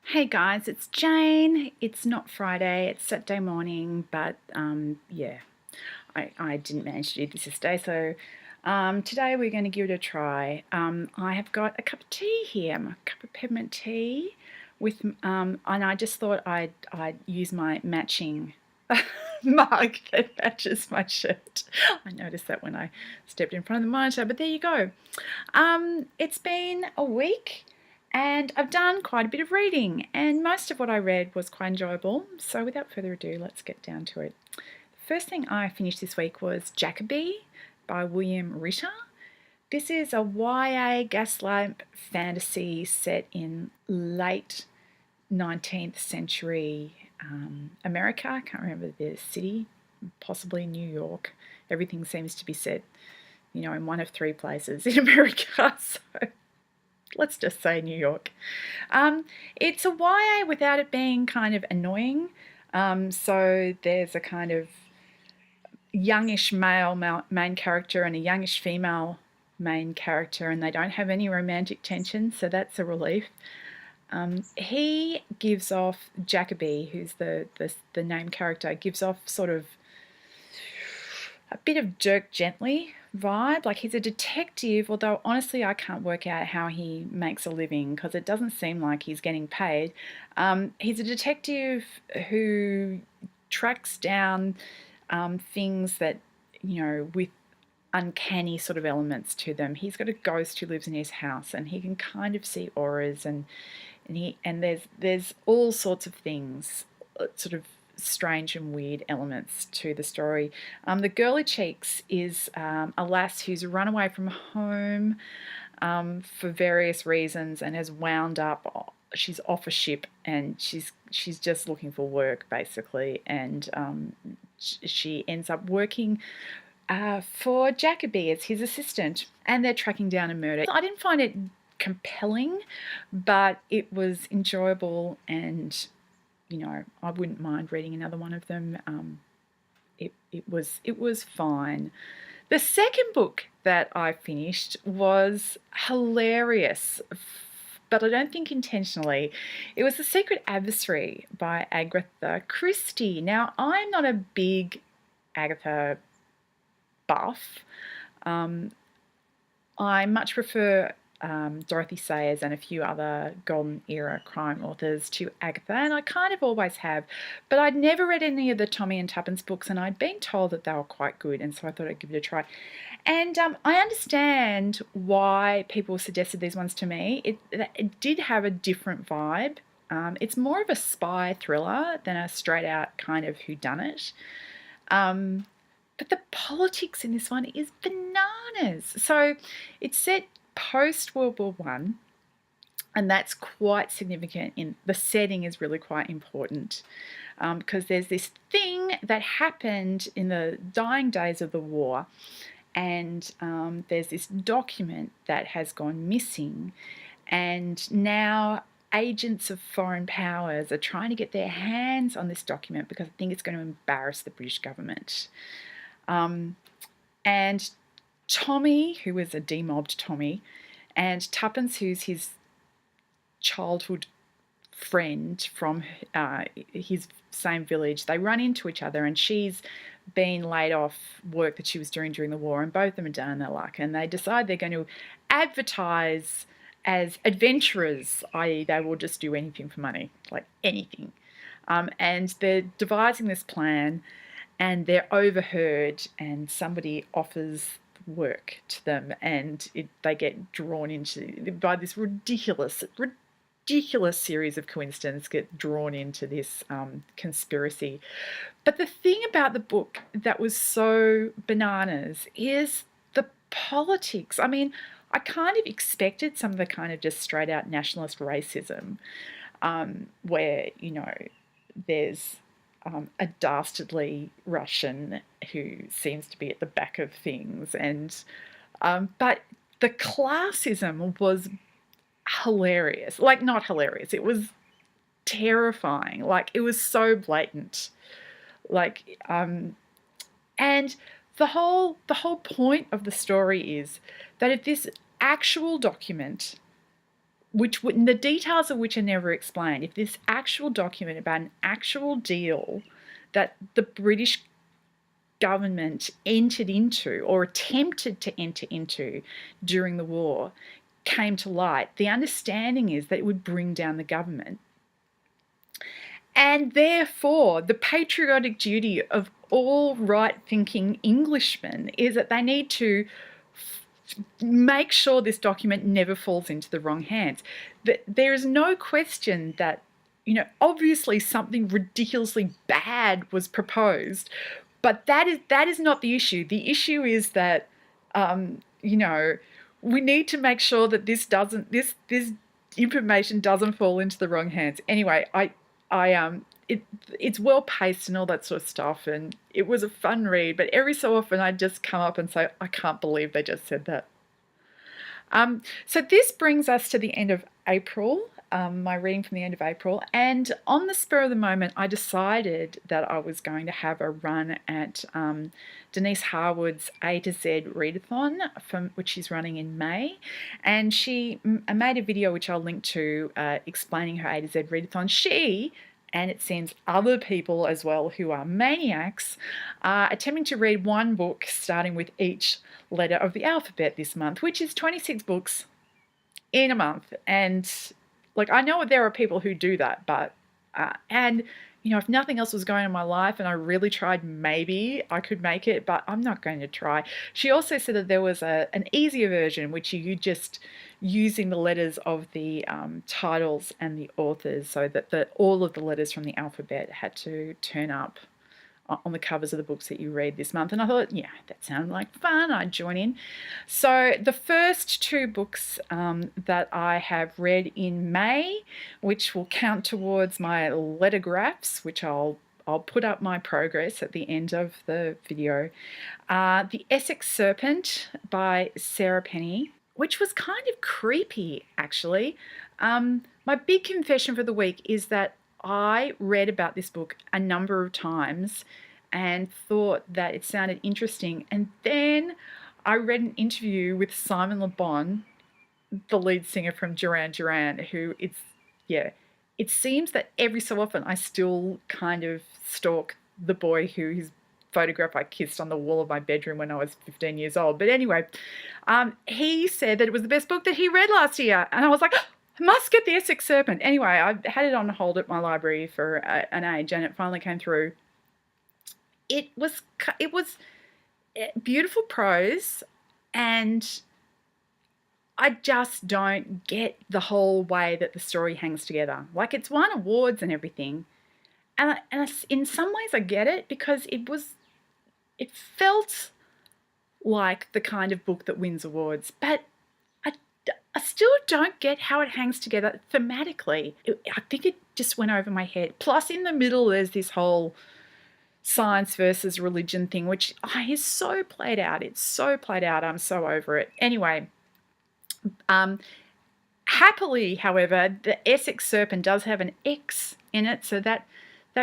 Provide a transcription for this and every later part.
Hey guys, it's Jane. It's not Friday, it's Saturday morning, but yeah, I didn't manage to do this day, so today we're going to give it a try. I have got a cup of tea here, a cup of peppermint tea, with and I just thought I'd use my matching mug that matches my shirt. I noticed that when I stepped in front of the monitor, but there you go. It's been a week. And I've done quite a bit of reading, and most of what I read was quite enjoyable. So without further ado, let's get down to it. The first thing I finished this week was Jackaby by William Ritter. This is a YA gaslamp fantasy set in late 19th century America. I can't remember the city, possibly New York. Everything seems to be set, in one of three places in America. So let's just say New York. It's a YA without it being kind of annoying. So there's a kind of youngish male main character and a youngish female main character, and they don't have any romantic tension, so that's a relief. He gives off, Jackaby, who's the name character, gives off sort of a bit of Dirk Gently vibe. Like, he's a detective, although honestly I can't work out how he makes a living because it doesn't seem like he's getting paid. He's a detective who tracks down things that, with uncanny sort of elements to them. He's got a ghost who lives in his house, and he can kind of see auras, and there's all sorts of things, sort of strange and weird elements to the story. The Girly Cheeks is a lass who's run away from home for various reasons and has wound up. She's off a ship, and she's just looking for work basically, and she ends up working for Jackaby as his assistant, and they're tracking down a murder. I didn't find it compelling, but it was enjoyable, and I wouldn't mind reading another one of them. It was fine. The second book that I finished was hilarious, but I don't think intentionally. It was The Secret Adversary by Agatha Christie. Now, I'm not a big Agatha buff. I much prefer Dorothy Sayers and a few other golden era crime authors to Agatha, and I kind of always have, but I'd never read any of the Tommy and Tuppence books, and I'd been told that they were quite good, and so I thought I'd give it a try. And I understand why people suggested these ones to me. It did have a different vibe. It's more of a spy thriller than a straight out kind of whodunit. But the politics in this one is bananas. So it's set post World War One, and that's quite significant. In the setting is really quite important, because there's this thing that happened in the dying days of the war, and there's this document that has gone missing, and now agents of foreign powers are trying to get their hands on this document because I think it's going to embarrass the British government. And Tommy, who is a demobbed Tommy, and Tuppence, who's his childhood friend from his same village, they run into each other, and she's been laid off work that she was doing during the war, and both of them are down their luck, and they decide they're going to advertise as adventurers, i.e. they will just do anything for money, like anything. And they're devising this plan, and they're overheard, and somebody offers work to them, and they get drawn into, by this ridiculous series of coincidences, get drawn into this conspiracy. But the thing about the book that was so bananas is the politics. I mean, I kind of expected some of the kind of just straight out nationalist racism, where, there's a dastardly Russian who seems to be at the back of things, and but the classism was hilarious. Like, not hilarious, it was terrifying. Like, it was so blatant. Like, and the whole point of the story is that if this actual document the details of which are never explained. If this actual document about an actual deal that the British government entered into or attempted to enter into during the war came to light, the understanding is that it would bring down the government. And therefore, the patriotic duty of all right-thinking Englishmen is that they need to make sure this document never falls into the wrong hands. There is no question that, obviously something ridiculously bad was proposed, but that is not the issue. The issue is that, we need to make sure that this information doesn't fall into the wrong hands. Anyway, it's well paced and all that sort of stuff, and it was a fun read. But every so often, I'd just come up and say, "I can't believe they just said that." So this brings us to the end of April. My reading from the end of April, and on the spur of the moment, I decided that I was going to have a run at Denise Harwood's A to Z readathon, which she's running in May, and she made a video which I'll link to explaining her A to Z readathon. She, and it seems other people as well who are maniacs, are attempting to read one book starting with each letter of the alphabet this month, which is 26 books in a month. And I know there are people who do that, but if nothing else was going on in my life and I really tried, maybe I could make it, but I'm not going to try. She also said that there was an easier version, which you just using the letters of the titles and the authors, so that all of the letters from the alphabet had to turn up on the covers of the books that you read this month. And I thought, yeah, that sounded like fun. I'd join in. So the first two books that I have read in May, which will count towards my lettergraphs, which I'll put up my progress at the end of the video, The Essex Serpent by Sarah Penny, which was kind of creepy, actually. My big confession for the week is that I read about this book a number of times and thought that it sounded interesting. And then I read an interview with Simon Le Bon, the lead singer from Duran Duran, who it seems that every so often I still kind of stalk the boy whose photograph I kissed on the wall of my bedroom when I was 15 years old. But anyway, he said that it was the best book that he read last year. And I was like, I must get The Essex Serpent. Anyway, I had it on hold at my library for an age, and it finally came through. It was beautiful prose, and I just don't get the whole way that the story hangs together. It's won awards and everything, and in some ways I get it, because it felt like the kind of book that wins awards, but I still don't get how it hangs together thematically. I think it just went over my head. Plus, in the middle, there's this whole science versus religion thing, which is so played out. It's so played out. I'm so over it. Anyway, happily, however, the Essex Serpent does have an X in it, so that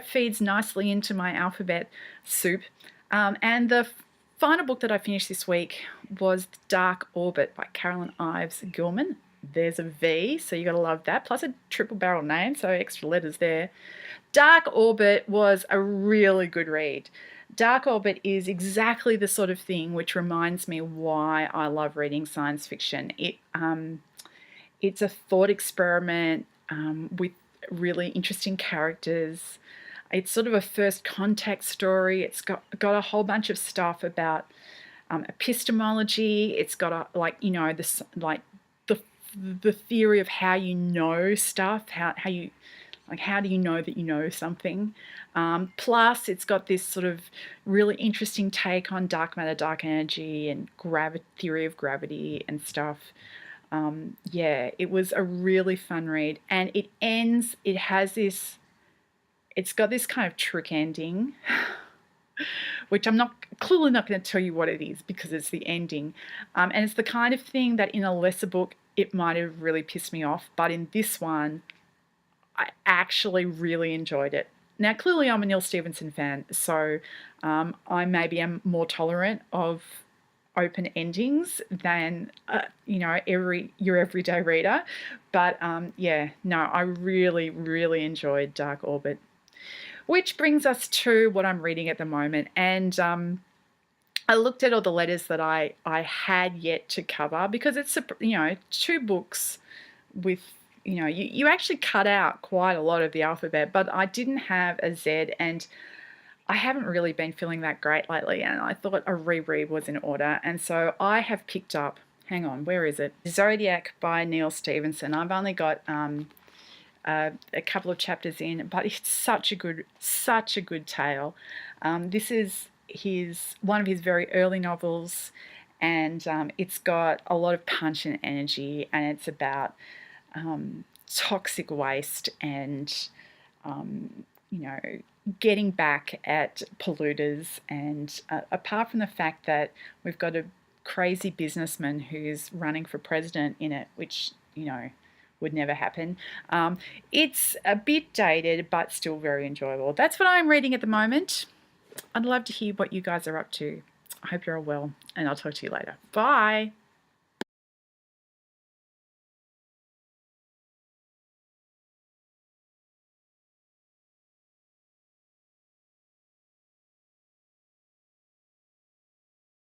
feeds nicely into my alphabet soup. And the final book that I finished this week was Dark Orbit by Carolyn Ives Gilman. There's a V, so you got to love that. Plus a triple barrel name, so extra letters there. Dark Orbit was a really good read. Dark Orbit is exactly the sort of thing which reminds me why I love reading science fiction. It's a thought experiment with really interesting characters. It's sort of a first contact story. It's got a whole bunch of stuff about epistemology. It's got the theory of how you know stuff, how do you know that you know something. Plus, it's got this sort of really interesting take on dark matter, dark energy, and theory of gravity and stuff. It was a really fun read, and it's got this kind of trick ending, which I'm clearly not going to tell you what it is, because it's the ending. And it's the kind of thing that in a lesser book, it might have really pissed me off. But in this one, I actually really enjoyed it. Now, clearly I'm a Neal Stephenson fan, so I maybe am more tolerant of open endings than your everyday reader. But yeah, no, I really, really enjoyed Dark Orbit. Which brings us to what I'm reading at the moment, and I looked at all the letters that I had yet to cover, because it's 2 books with, you actually cut out quite a lot of the alphabet, but I didn't have a Z, and I haven't really been feeling that great lately, and I thought a reread was in order, and so I have picked up, hang on, where is it? Zodiac by Neal Stephenson. I've only got a couple of chapters in, but it's such a good tale. This is one of his very early novels, and it's got a lot of punch and energy, and it's about toxic waste and getting back at polluters, and apart from the fact that we've got a crazy businessman who's running for president in it, which would never happen. It's a bit dated, but still very enjoyable. That's what I'm reading at the moment. I'd love to hear what you guys are up to. I hope you're all well, and I'll talk to you later. Bye.